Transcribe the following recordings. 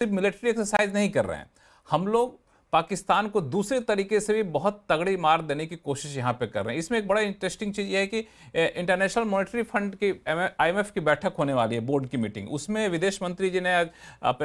सिर्फ military exercise नहीं कर रहे हैं, हम लोग पाकिस्तान को दूसरे तरीके से भी बहुत तगड़ी मार देने की कोशिश यहाँ पे कर रहे हैं। इसमें एक बड़ा इंटरेस्टिंग चीज़ ये है कि इंटरनेशनल मॉनेटरी फंड की IMF की बैठक होने वाली है, बोर्ड की मीटिंग। उसमें विदेश मंत्री जी ने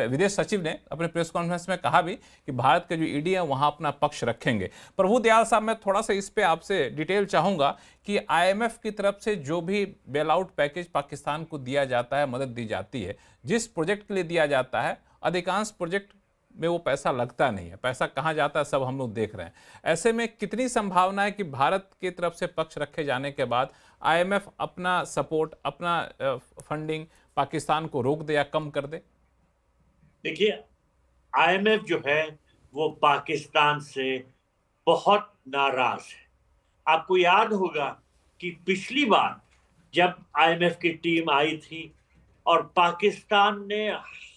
विदेश सचिव ने अपने प्रेस कॉन्फ्रेंस में कहा भी कि भारत के जो ईडी है वहाँ अपना पक्ष रखेंगे। प्रभु दयाल साहब, मैं थोड़ा सा इस पर आपसे डिटेल चाहूँगा कि IMF की तरफ से जो भी बेल आउट पैकेज पाकिस्तान को दिया जाता है, मदद दी जाती है, जिस प्रोजेक्ट के लिए दिया जाता है, अधिकांश प्रोजेक्ट में वो पैसा लगता नहीं है। पैसा कहाँ जाता है सब हम लोग देख रहे हैं। ऐसे में कितनी संभावना है कि भारत की तरफ से पक्ष रखे जाने के बाद IMF अपना सपोर्ट, अपना फंडिंग पाकिस्तान को रोक दे या कम कर दे? देखिए, IMF जो है वो पाकिस्तान से बहुत नाराज है। आपको याद होगा कि पिछली बार जब IMF की टीम आई थी और पाकिस्तान ने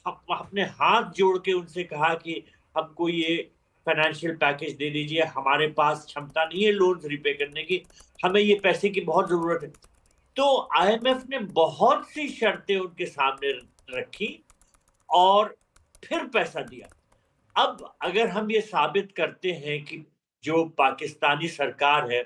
अपने हाथ जोड़ के उनसे कहा कि हमको ये फाइनेंशियल पैकेज दे दीजिए, हमारे पास क्षमता नहीं है लोन्स रिपे करने की, हमें ये पैसे की बहुत जरूरत है। तो IMF ने बहुत सी शर्तें उनके सामने रखी और फिर पैसा दिया। अब अगर हम ये साबित करते हैं कि जो पाकिस्तानी सरकार है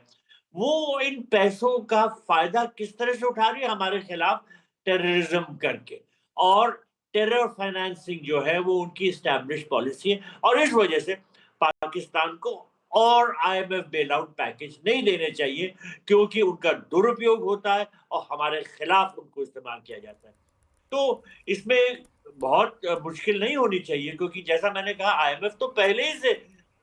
वो इन पैसों का फायदा किस तरह से उठा रही है हमारे खिलाफ टेररिज्म करके, और टेरर फाइनेंसिंग जो है वो उनकी एस्टैब्लिश पॉलिसी है, और इस वजह से पाकिस्तान को और IMF बेल आउट पैकेज नहीं देने चाहिए, क्योंकि उनका दुरुपयोग होता है और हमारे खिलाफ उनको इस्तेमाल किया जाता है। तो इसमें बहुत मुश्किल नहीं होनी चाहिए, क्योंकि जैसा मैंने कहा IMF तो पहले ही से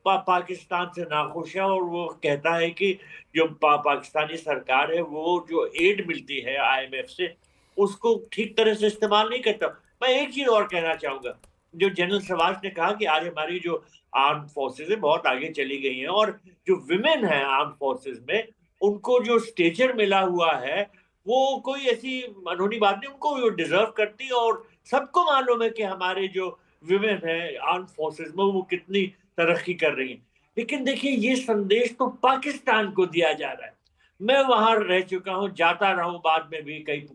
पाकिस्तान से नाखुश है, और वो कहता है कि जो पाकिस्तानी सरकार है वो जो एड मिलती है IMF से उसको ठीक तरह से इस्तेमाल नहीं करता। मैं एक चीज और कहना चाहूंगा, जो जनरल शहबाज ने कहा कि आज हमारी जो आर्म फोर्सेज है बहुत आगे चली गई हैं, और जो विमेन है आर्म फोर्सेज में उनको जो स्टेचर मिला हुआ है वो कोई ऐसी अनहोनी बात नहीं, उनको वो डिजर्व करती है, और सबको मालूम है कि हमारे जो विमेन है आर्म फोर्सेज में वो कितनी तरक्की कर रही है। लेकिन देखिए, ये संदेश तो पाकिस्तान को दिया जा रहा है। मैं वहां रह चुका हूँ, जाता रहा हूँ बाद में भी कई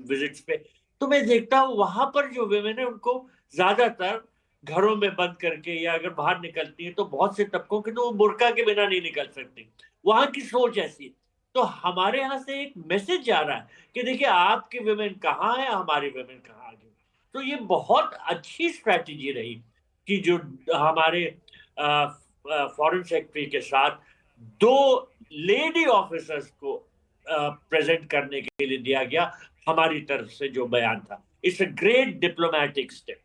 विजिट्स पे, तो मैं देखता हूँ वहां पर जो विमेन है उनको ज्यादातर घरों में बंद करके, या अगर बाहर निकलती है तो बहुत से तबकों के तो वो बुर्का के बिना नहीं निकल सकती। वहां की सोच ऐसी है। तो हमारे यहाँ से एक मैसेज जा रहा है कि देखिए आपकी विमेन कहाँ है, हमारी विमेन कहाँ आ गई। तो ये बहुत अच्छी स्ट्रैटेजी रही कि जो हमारे फॉरेन सेक्रेटरी के साथ 2 लेडी ऑफिसर्स को प्रेजेंट करने के लिए दिया गया, हमारी तरफ से जो बयान था। It's a great diplomatic step.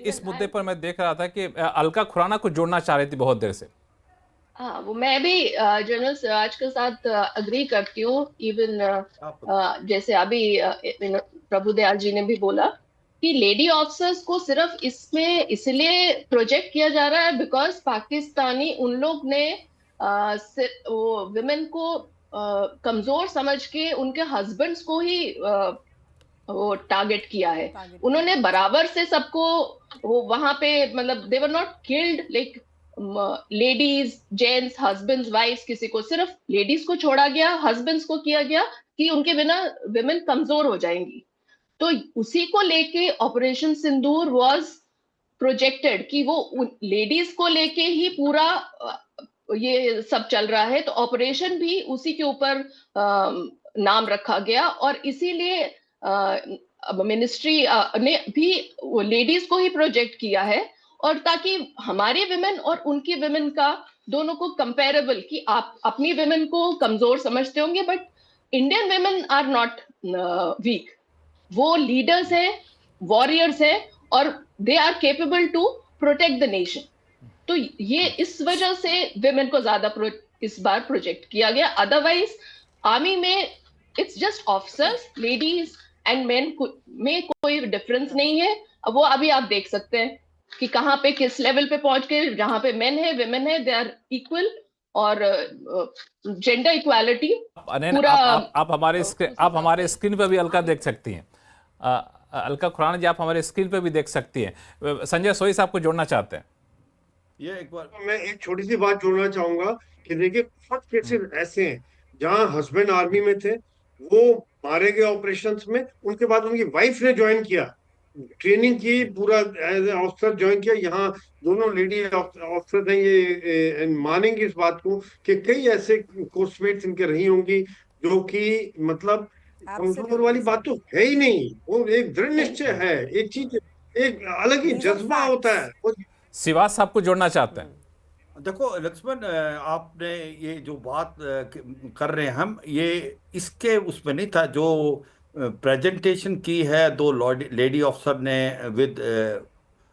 इस मुद्दे पर मैं देख रहा था कि अलका खुराना को जोड़ना चाह रही थी बहुत देर से। हाँ, वो मैं भी जनरल सिराज के साथ अग्री करती हूँ। इवन जैसे अभी प्रभुदयाल जी ने भी बोला कि लेडी ऑफिसर्स को सिर्फ इसमें इसलिए प्रोजेक्ट किया जा रहा है बिकॉज पाकिस्तानी उन लोग ने वो विमेन को कमजोर समझ के उनके हस्बैंड्स को ही वो टारगेट किया है। उन्होंने बराबर से सबको वो वहां पे मतलब they were not killed like ladies, gents, husbands, wives, किसी को, सिर्फ लेडीज को छोड़ा गया, हस्बैंड्स को किया गया कि उनके बिना विमेन कमजोर हो जाएंगी। तो उसी को लेके ऑपरेशन सिंदूर वाज प्रोजेक्टेड कि वो लेडीज को लेके ही पूरा ये सब चल रहा है। तो ऑपरेशन भी उसी के ऊपर नाम रखा गया, और इसीलिए मिनिस्ट्री ने भी लेडीज को ही प्रोजेक्ट किया है, और ताकि हमारे विमेन और उनकी विमेन का दोनों को कंपेरेबल, कि आप अपनी विमेन को कमजोर समझते होंगे but Indian women are not weak. वो लीडर्स हैं, वॉरियर्स हैं, और they are capable to protect the nation. तो ये इस वजह से विमेन को ज्यादा इस बार प्रोजेक्ट किया गया। अदरवाइज आर्मी में it's just officers, ladies and main में कोई डिफरेंस नहीं है। अब वो अभी आप देख सकते हैं कि कहाँ पे किस लेवल पे पहुंच के, जहां पे मेन है विमेन है, दे आर इक्वल, और जेंडर इक्वालिटी पूरा। आप हमारे स्क्रीन पे भी अलका देख सकती हैं। अलका खुराना जी, आप हमारे स्क्रीन पे भी देख सकती हैं। संजय सोई साहब को जोड़ना चाहते हैं। ये एक बार मैं एक छोटी सी बात जोड़ना चाहूंगा कि देखिए बहुत केसेस ऐसे हैं जहां हस्बैंड आर्मी में थे, वो मारे गए ऑपरेशंस में, उनके बाद उनकी वाइफ ने ज्वाइन किया, ट्रेनिंग की, पूरा एज ए ऑफिसर ज्वाइन किया। यहाँ दोनों लेडी ऑफिसर हैं, ये मानेंगे इस बात को कि कई ऐसे कोर्समेट्स इनके रही होंगी जो कि मतलब कमजोर वाली Absolutely, बात sir. तो है ही नहीं। वो एक दृढ़ निश्चय है, एक चीज, एक अलग ही These are जज्बा होता है। facts. शिवाज साहब को जोड़ना चाहते हैं। देखो लक्ष्मण, आपने ये जो बात कर रहे हैं हम, ये इसके उसमें नहीं था जो प्रेजेंटेशन की है दो लेडी ऑफिसर ने विद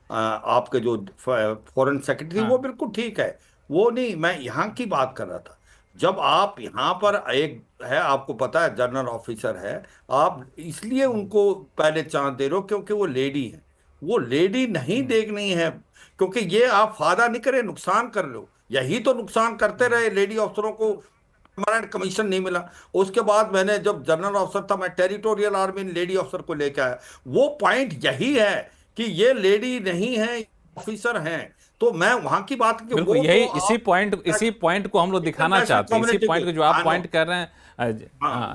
आपके जो फॉरेन सेक्रेटरी, हाँ। वो बिल्कुल ठीक है। वो नहीं, मैं यहाँ की बात कर रहा था। जब आप यहाँ पर एक है, आपको पता है जनरल ऑफिसर है, आप इसलिए उनको पहले चांस दे रहे हो क्योंकि वो लेडी है। वो लेडी नहीं देखनी है, क्योंकि ये आप फायदा नहीं करे, नुकसान कर रहे हो। यही तो नुकसान करते रहे लेडी अफसरों को, परमानेंट कमीशन नहीं मिला। उसके बाद मैंने जब जनरल अफसर था, मैं टेरिटोरियल आर्मी लेडी अफसर को लेकर आया। वो पॉइंट यही है कि ये लेडी नहीं है, ऑफिसर हैं। तो मैं वहां की बात की, बिल्कुल वो यही तो इसी पॉइंट को हम लोग दिखाना चाहते हैं। इसी पॉइंट को जो आप पॉइंट कर रहे हैं,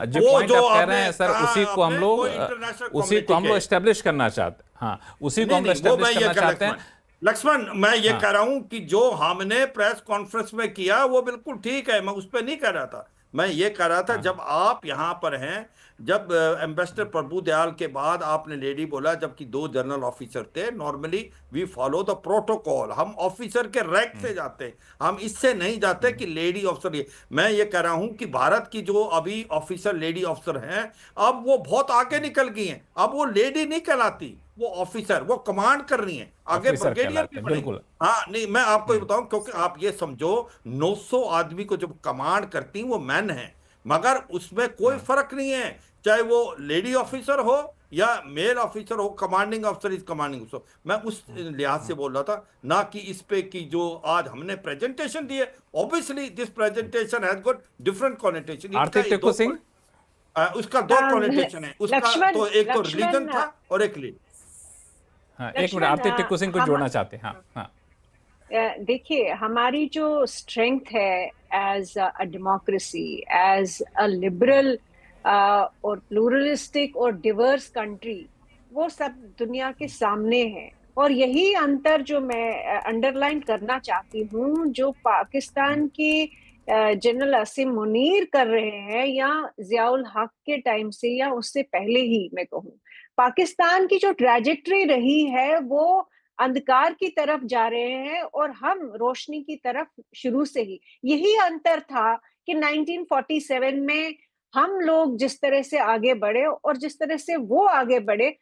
जो वो पॉइंट जो आप कह रहे आपने हैं सर, कहा उसी को हम आपने, लोग वो इंटरनेशनल उसी को हम लोग कम्युनिटी एस्टेब्लिश करना चाहते हैं। हाँ, उसी को हम लोग नहीं, वो मैं एस्टेब्लिश ये करना चाहते हैं। लक्ष्मण, मैं ये हाँ। कह रहा हूं कि जो हमने प्रेस कॉन्फ्रेंस में किया वो बिल्कुल ठीक है, मैं उस पर नहीं कह रहा था। मैं ये कह रहा था हाँ। जब आप यहाँ पर हैं, जब एम्बेसडर प्रभु दयाल के बाद आपने लेडी बोला, जबकि दो जनरल ऑफिसर थे। Normally we follow the protocol, हम ऑफिसर के रैंक से जाते हैं, हम इससे नहीं जाते कि लेडी ऑफिसर। ये मैं ये कह रहा हूं कि भारत की जो अभी ऑफिसर लेडी ऑफिसर हैं, अब वो बहुत आगे निकल गई हैं। अब वो लेडी नहीं कहलाती, वो ऑफिसर, वो कमांड कर रही हैं, आगे ऑफिसर ब्रिगेडियर कहलाते भी हैं, बनेंगे। बिल्कुल। हाँ नहीं, मैं आपको ये बताऊं, क्योंकि आप ये समझो 900 आदमी को जब कमांड करती वो मैन है, मगर उसमें कोई फर्क नहीं है, चाहे वो लेडी ऑफिसर हो या मेल ऑफिसर हो। Commanding officer is commanding officer. मैं उस लिहाज से बोल रहा था, ना कि इस पे की जो आज हमने प्रेजेंटेशन दी है। Obviously this presentation has got different connotation. Aarti Tickoo Singh, उसका दो कॉनेटेशन है उसका, तो एक तो रिलीजन था और एक लीड। हाँ, एक मिनट, आरती टिक्कू सिंह को जोड़ना चाहते हैं। हाँ, हाँ। देखिए, हमारी जो स्ट्रेंथ है as a democracy, as a liberal और प्लूरलिस्टिक और डिवर्स कंट्री, वो सब दुनिया के सामने है। और यही अंतर जो मैं अंडरलाइन करना चाहती हूँ, जो पाकिस्तान के जनरल असीम मुनीर कर रहे हैं, या जियाउल हक के टाइम से या उससे पहले ही मैं कहूँ, पाकिस्तान की जो ट्रैजेक्टरी रही है वो अंधकार की तरफ जा रहे हैं और हम रोशनी की तरफ शुरू से ही। यही अंतर था कि 1947 में हम लोग जिस तरह से आगे बढ़े और जिस तरह से वो आगे बढ़े,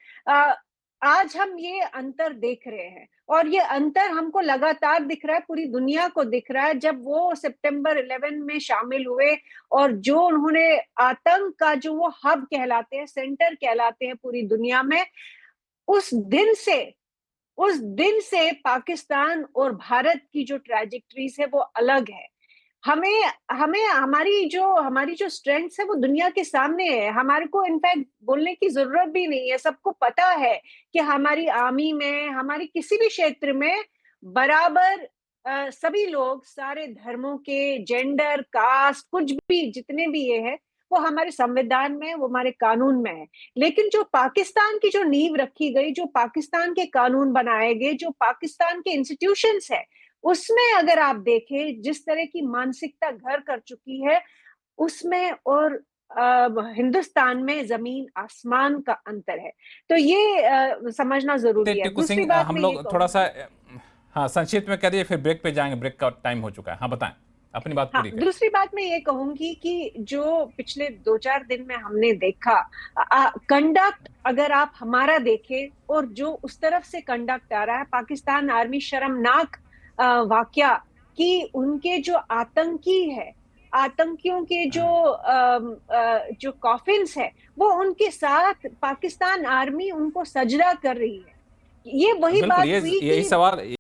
आज हम ये अंतर देख रहे हैं। और ये अंतर हमको लगातार दिख रहा है, पूरी दुनिया को दिख रहा है। जब वो सितंबर 11 में शामिल हुए और जो उन्होंने आतंक का जो वो हब कहलाते हैं, सेंटर कहलाते हैं पूरी दुनिया में, उस दिन से पाकिस्तान और भारत की जो ट्रैजेक्टरीज है वो अलग है। हमें हमारी जो स्ट्रेंथ्स है वो दुनिया के सामने है। हमारे को इनफैक्ट बोलने की जरूरत भी नहीं है, सबको पता है कि हमारी आर्मी में, हमारी किसी भी क्षेत्र में बराबर सभी लोग, सारे धर्मों के, जेंडर, कास्ट, कुछ भी जितने भी ये है, वो हमारे संविधान में, वो हमारे कानून में है। लेकिन जो पाकिस्तान की जो नींव रखी गई, जो पाकिस्तान के कानून बनाए गए, जो पाकिस्तान के इंस्टीट्यूशंस है, उसमें अगर आप देखें जिस तरह की मानसिकता घर कर चुकी है, उसमें और हिंदुस्तान में जमीन आसमान का अंतर है। तो ये समझना जरूरी है। दूसरी बात हम लोग थोड़ा सा हाँ संक्षिप्त में करिए, फिर ब्रेक पे जाएंगे, ब्रेक का टाइम हो चुका है। हाँ बताएं, अपनी बात पूरी करें। दूसरी बात मैं ये कहूंगी कि जो पिछले 2-4 दिन में हमने देखा कंडक्ट, अगर आप हमारा देखें और जो उस तरफ से कंडक्ट आ रहा है, पाकिस्तान आर्मी शर्मनाक वाकया कि उनके जो आतंकियों के जो कॉफिन्स है, वो उनके साथ पाकिस्तान आर्मी उनको सजदा कर रही है। ये वही बात हुई। यही सवाल